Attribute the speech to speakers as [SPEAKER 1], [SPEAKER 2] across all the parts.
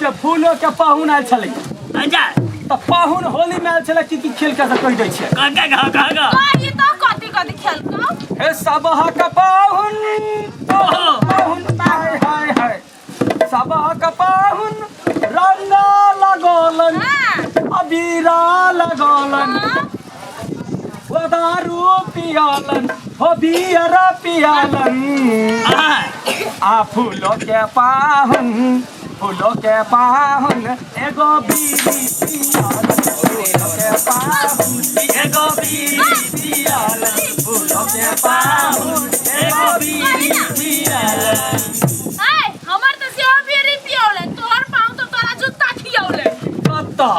[SPEAKER 1] से फूलो के पाहुन आयल छलै
[SPEAKER 2] अच्छा
[SPEAKER 1] त पाहुन होली में आयल छलै की खेल के कहि दै छै
[SPEAKER 2] का
[SPEAKER 3] ये तो कथी खेल को
[SPEAKER 1] हे सबह के पाहुन पाहुन हाय हाय हाय सबह के पाहुन रंगा लगोलन अबीरा लगोलन दारू पियालन हो बियरा पियालन आ फूलो के पाहुन एगो बीड़ी पियालन फूलो के पाहुन एगो बीड़ी पियालन फूलो के पाहुन एगो बीड़ी पियालन
[SPEAKER 3] हमर त से बीड़ी पियोले तोहर पाऊ तो तोरा जूता खियौले
[SPEAKER 1] कत्ता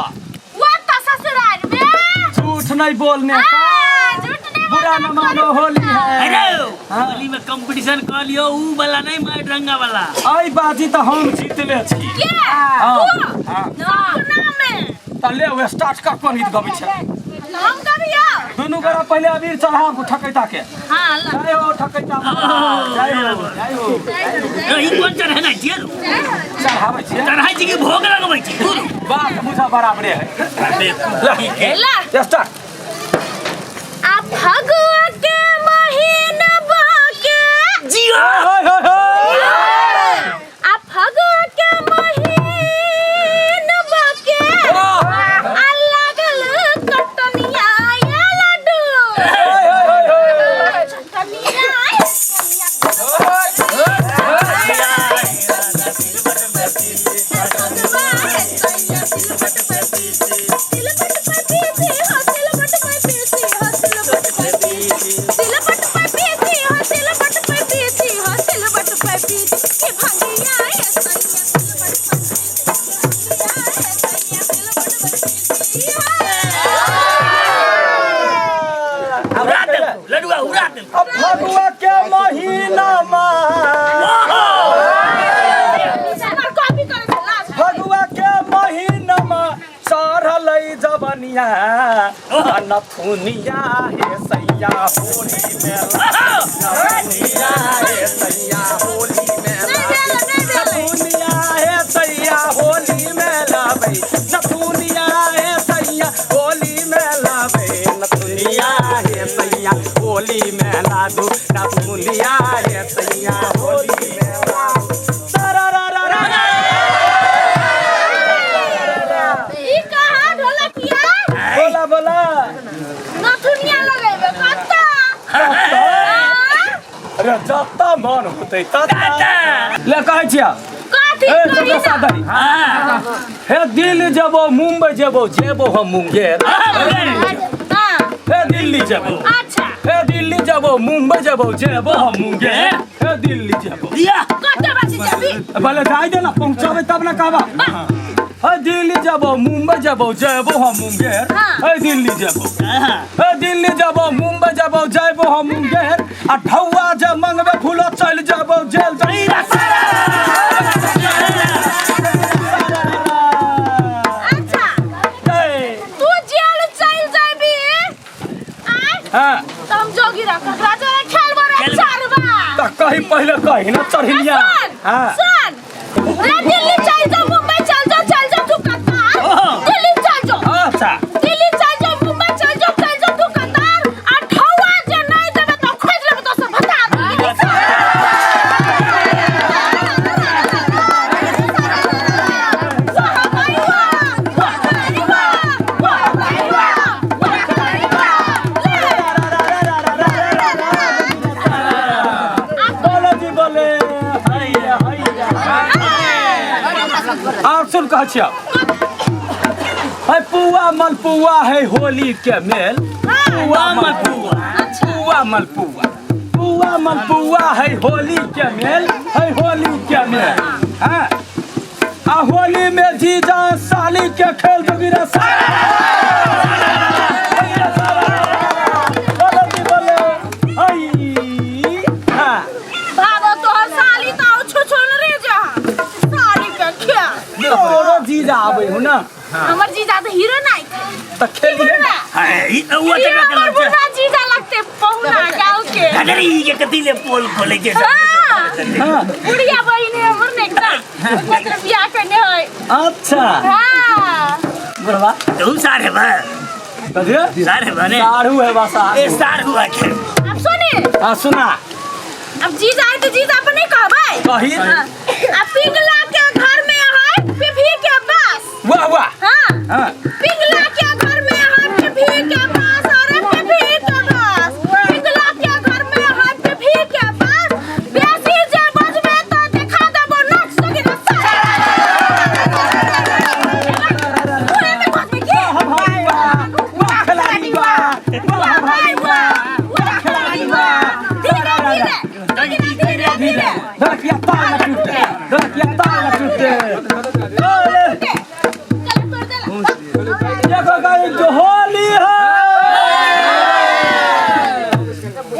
[SPEAKER 3] वो त ससुराल में
[SPEAKER 1] झूठ नहीं बोलने का बुरा न मानो होली है
[SPEAKER 2] अरे होली में कंपटीशन कर लियो ऊ वाला नहीं मार रंगा वाला
[SPEAKER 1] आई बाजी तो हम जीतले छी
[SPEAKER 3] के ना में
[SPEAKER 1] तले वे स्टार्ट कर कोन गीत गबै छै
[SPEAKER 3] हम कबिया
[SPEAKER 1] दुनु गोरा पहले अबीर चढ़ा ठकैता के
[SPEAKER 3] हां
[SPEAKER 1] जय हो ठकैता जय हो
[SPEAKER 2] ई कोन चढ़े ना छियै
[SPEAKER 1] चढ़ाबै छै
[SPEAKER 2] चढ़ाई छी कि भोग लगबै छी
[SPEAKER 1] बात बुझा बराबरे है
[SPEAKER 2] देख
[SPEAKER 1] स्टार्ट
[SPEAKER 3] आ फगुआ के महीना बाके
[SPEAKER 2] जियो
[SPEAKER 3] आ फगुआ के महीना बाके आ लागल कटनिया ये लड्डू कटनिया
[SPEAKER 2] लडुआ उड़ा दे
[SPEAKER 1] अब फगुआ के महीना फगुआ के महीना चढ़ल जवनिया नथुनिया हे सैया होली में नथुनिया हे सैया होली में नथुनिया हे सैया होली में लाबै नथुनिया हे सैया होली में लाबै नथुनिया हे सैया होली में लादू नथुनिया हे सैया होली में बोला बोला
[SPEAKER 3] नथुनिया लगेबे कत्ता
[SPEAKER 1] अरे जत्ता मन होतै तत्ता ले कहै छिया
[SPEAKER 3] कथी
[SPEAKER 1] ए तो सादरी हे दिल्ली जेबो मुंबई जेबो हम मुंगेर हे दिल्ली जेबो
[SPEAKER 3] अच्छा
[SPEAKER 1] हे दिल्ली जेबो मुंबई जेबो हम मुंगेर हे दिल्ली जेबो
[SPEAKER 2] दिया
[SPEAKER 3] कत्ता बाजी जाबी
[SPEAKER 1] भले जाय दे ना पहुंचाबे तब ना कहबा हे दिल्ली जेबो मुंबई जेबो हम मुंगेर हे दिल्ली जेबो हे दिल्ली जेबो मुंबई जेबो हम मुंगेर आ ढौआ जे मंगबे फूलो चल जेबो जेल जाई
[SPEAKER 3] अच्छा तू जेल चल जाबी
[SPEAKER 1] हां
[SPEAKER 3] तुम जोगी रख राजा खेलबो रे चारबा
[SPEAKER 1] त कहीं पहले कहीं ना चढ़िया हां
[SPEAKER 3] सुन रे दिल्ली चल जा मुंबई चल जा तू कतार दिल्ली चल जा
[SPEAKER 1] अच्छा
[SPEAKER 3] दिल्ली चल जा मुंबई चल जा तू कतार आ ठौआ जे नहीं देबे तो खोज लेबे तो सब बता
[SPEAKER 1] और सुन कह छिया है पुआ मलपुआ है होली के मेल पुआ मलपुआ है होली के मेल है होली के मेल हाँ आ होली में जीजा साली के खेल दोगी रे जीजा आवे हो ना
[SPEAKER 3] हमर जीजा तो हीरो नहीं
[SPEAKER 1] त खेलिए ना
[SPEAKER 2] है वो जगह के
[SPEAKER 3] हमर बुढ़ा जीजा लगते पहुना गांव के
[SPEAKER 2] गदरी के कतीले पोल खोले के
[SPEAKER 3] बुढ़िया बहिनी हमर ने का मतलब बियाह करने हो है
[SPEAKER 1] अच्छा
[SPEAKER 3] हाँ
[SPEAKER 1] बुढ़वा
[SPEAKER 2] तू सारे बा
[SPEAKER 1] कथी
[SPEAKER 2] सारे बने
[SPEAKER 1] सारू है बसा
[SPEAKER 2] ए सार हुआ के
[SPEAKER 3] अब सुनिए
[SPEAKER 1] हाँ सुना
[SPEAKER 3] अब जीज आए तो जीज अपन नहीं कहबै
[SPEAKER 1] कही
[SPEAKER 3] अब पिघला के घर में है पिभी के पास
[SPEAKER 1] वाह वाह
[SPEAKER 3] हाँ
[SPEAKER 1] हाँ
[SPEAKER 3] पिघला के घर में है पिभी के पास अरे पिभी के पास पिघला के घर में है पिभी के पास बेसी जे बजबे तो देखा देबो नाच सके रस्सा पूरे में बजबे की
[SPEAKER 1] भाई वाह खिलाड़ी वाह भाई वाह खिलाड़ी वाह
[SPEAKER 3] धीरे धीरे
[SPEAKER 1] धड़किया ताल न टूटे धड़किया ताल न टूटे देखो गाड़ी जो होली है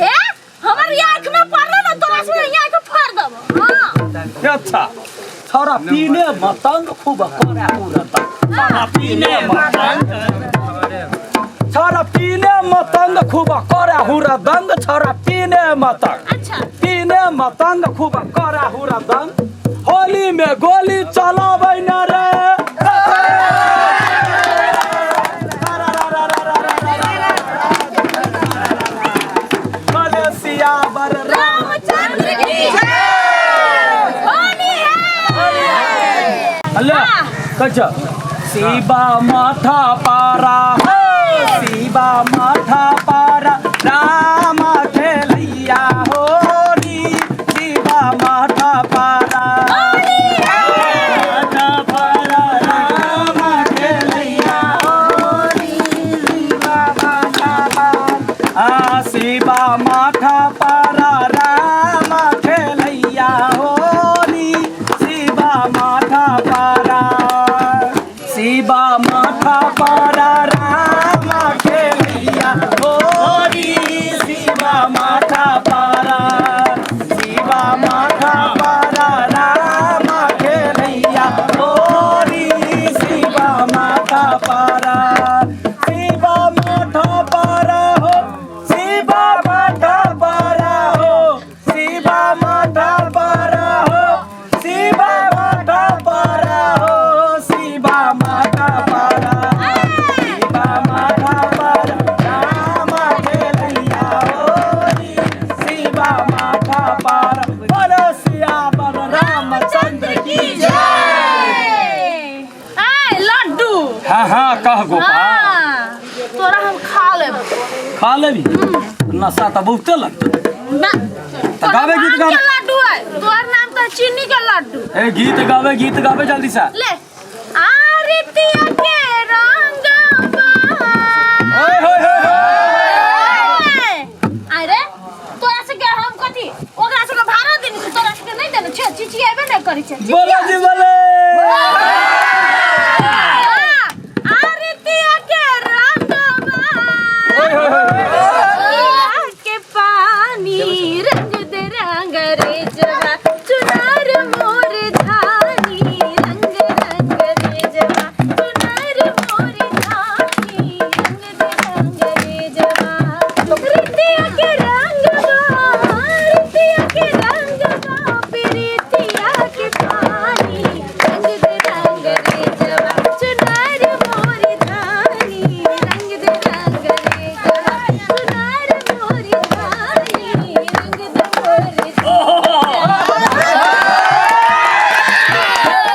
[SPEAKER 3] ए हमर ये आंख में पड़ले ना तोरा से ये आंख फाड़ देबो हां
[SPEAKER 1] अच्छा थोड़ा पीने मतंग खूब करे उड़ता थोड़ा पीने मतंग छोरा पीने मतंग खूब करे हुरदंग छोरा पीने मतंग
[SPEAKER 3] अच्छा
[SPEAKER 1] पीने मतंग खूब करे हुरदंग होली में गोली चलाबै न रे मलेशिया बर
[SPEAKER 3] रामचंद्र की जय होली है
[SPEAKER 1] अल्लाह कच्चा शिवा माथा पारा हो शिवा माथा पारा राम खेलैया होली शिवा माथा पारा माथा पारा राम खेलैया होली शिवा माथा पारा शिवा माथा पारा राम खेलैया होली शिवा माथा पारा शिवा माथा पारा राम खेलैया होली शिवा माथा पारा शिवा माथा पारा राम खेलैया होली शिवा माथा पारा शिवा माथा पारा हो शिवा माथा पारा हो शिवा माथा पारा हो शिवा माथा पारा हो शिवा माथा पारा शिवा माथा पारा राम खेलैया होली शिवा माथा पारा बोलो सियावर रामचंद्र की
[SPEAKER 3] जय आय लड्डू
[SPEAKER 1] हाँ हाँ कह गोपाल
[SPEAKER 3] हां तोरा हम खा लेब
[SPEAKER 1] खा लेबी नशा तो बहुते लगता
[SPEAKER 3] ना
[SPEAKER 1] तो गावे गीत गावे
[SPEAKER 3] लड्डू है तोर नाम तो चीनी के लड्डू
[SPEAKER 1] ए गीत गावे जल्दी सा
[SPEAKER 3] ले आरतिया के रंग
[SPEAKER 1] ओए होए होए
[SPEAKER 3] अरे तोरा से के हम कथी ओकरा से भाड़ा दिन तोरा से नहीं देने छे चिचिया एबे नहीं करी छे
[SPEAKER 1] बोलो जी बोले
[SPEAKER 3] आरतिया के रंग
[SPEAKER 1] ओए होए होए
[SPEAKER 3] के पानी रंग दे रंग रे जवा चुनार मोर धानी रंग रंग रे जवा चुनार मोर धानी रंग दे रंग रे जवा रितिया के रंग गो प्रीतिया के पानी रंग दे रंग रे जवा चुनार मोर धानी रंग दे रंग रे जवा चुनार मोर धानी रंग दे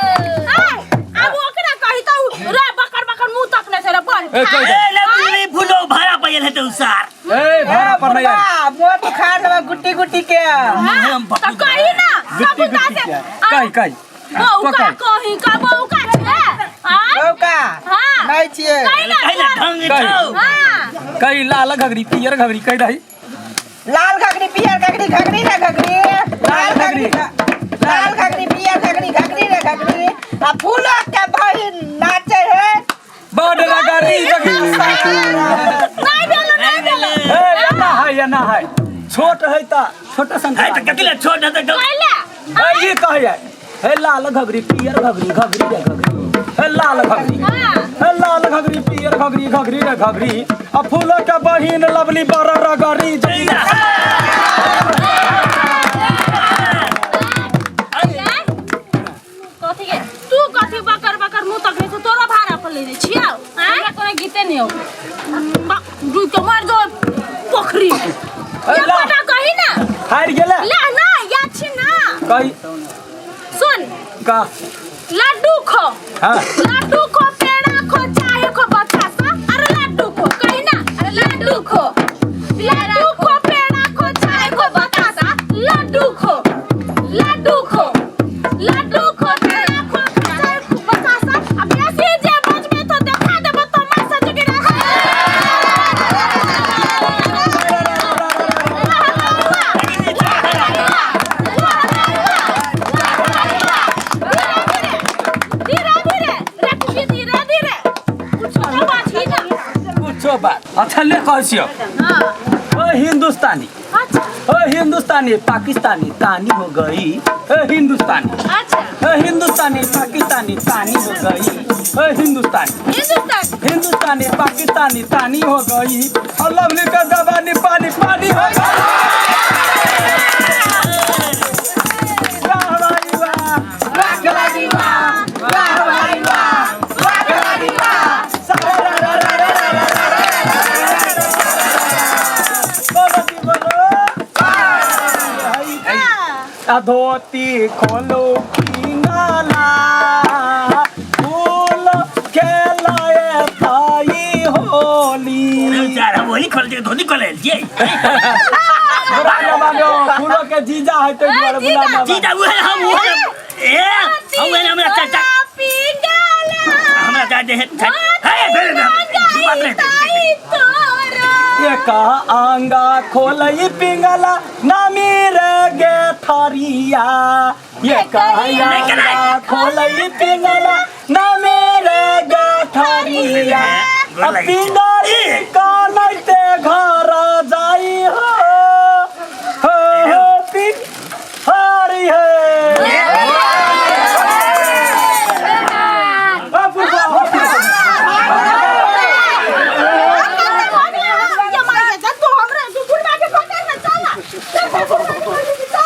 [SPEAKER 3] अब ओकरा कहि त रे बकर बकर मुंह तकने से रे बन
[SPEAKER 1] ए कह दे
[SPEAKER 2] ए ले फुलो भाड़ा पयल है तो सार
[SPEAKER 1] ए भाड़ा पर नहीं आई
[SPEAKER 4] मोट खा देबा गुट्टी गुट्टी के
[SPEAKER 2] हम
[SPEAKER 3] त कहि ना सब
[SPEAKER 1] गुट्टी
[SPEAKER 3] का से
[SPEAKER 1] कही कही
[SPEAKER 3] बहू का कहि का बहू का छे हां
[SPEAKER 4] लौका
[SPEAKER 3] हां
[SPEAKER 4] नहीं छिए
[SPEAKER 2] कहला ढंग छौ
[SPEAKER 3] हां
[SPEAKER 1] कही लाल घगरी पियर घगरी कही रही
[SPEAKER 4] लाल घगरी पियर घगरी घगरी रे घगरी लाल घगरी लाल घगरी पियर घगरी घगरी रे घगरी आ फूलो के बहिन नाचे है
[SPEAKER 1] बड़ लगरी
[SPEAKER 3] नहीं भेलो
[SPEAKER 1] ए ना है छोट है ता छोटा संख्या
[SPEAKER 2] है तो कतिला छोड़ दे तो
[SPEAKER 3] कहले
[SPEAKER 1] ए ये कहे हे लाल घगरी पियर घगरी घगरी रे घगरी हे लाल घगरी
[SPEAKER 3] हां
[SPEAKER 1] हे लाल घगरी पियर घगरी घगरी रे घगरी आ फूलों के बहिन लवली बड़ रगरी जइया
[SPEAKER 3] कथी के तू कथी
[SPEAKER 1] हार गेले
[SPEAKER 3] ला ना याद छी ना
[SPEAKER 1] कही
[SPEAKER 3] सुन
[SPEAKER 1] का
[SPEAKER 3] लड्डू खो
[SPEAKER 1] हां
[SPEAKER 3] लड्डू खो पेड़ा खो चाय खो बतासा अरे लड्डू खो कहीं ना अरे लड्डू खो पेड़ा खो चाय खो बतासा लड्डू खो पेड़ा खो चाय खो बतासा अब ऐसे जे बच में तो देखा देबो तमाशा जगह
[SPEAKER 1] पूछो बात अच्छा ले कहसियो ओ हिंदुस्तानी ओ हिंदुस्तानी पाकिस्तानी तानी हो गई ओ हिंदुस्तानी ओ हिंदुस्तानी पाकिस्तानी तानी हो गई ओ हिंदुस्तानी पाकिस्तानी तानी हो गई और लवली का जबानी पानी पानी हो धोती खोलो पिंगला फूल खेलाए ताई होली
[SPEAKER 2] होली खोल दे धोती खोल ये
[SPEAKER 1] बुलाना मानो फूलों के जीजा है तो बुलाना
[SPEAKER 2] जीजा वो है हम हम है हमरा चाचा हमरा चाचा
[SPEAKER 1] ये का आंगा खोलई पिंगला नामी रे गे थारिया ये का आंगा खोलई पिंगला नामी रे गे थारिया पिंगला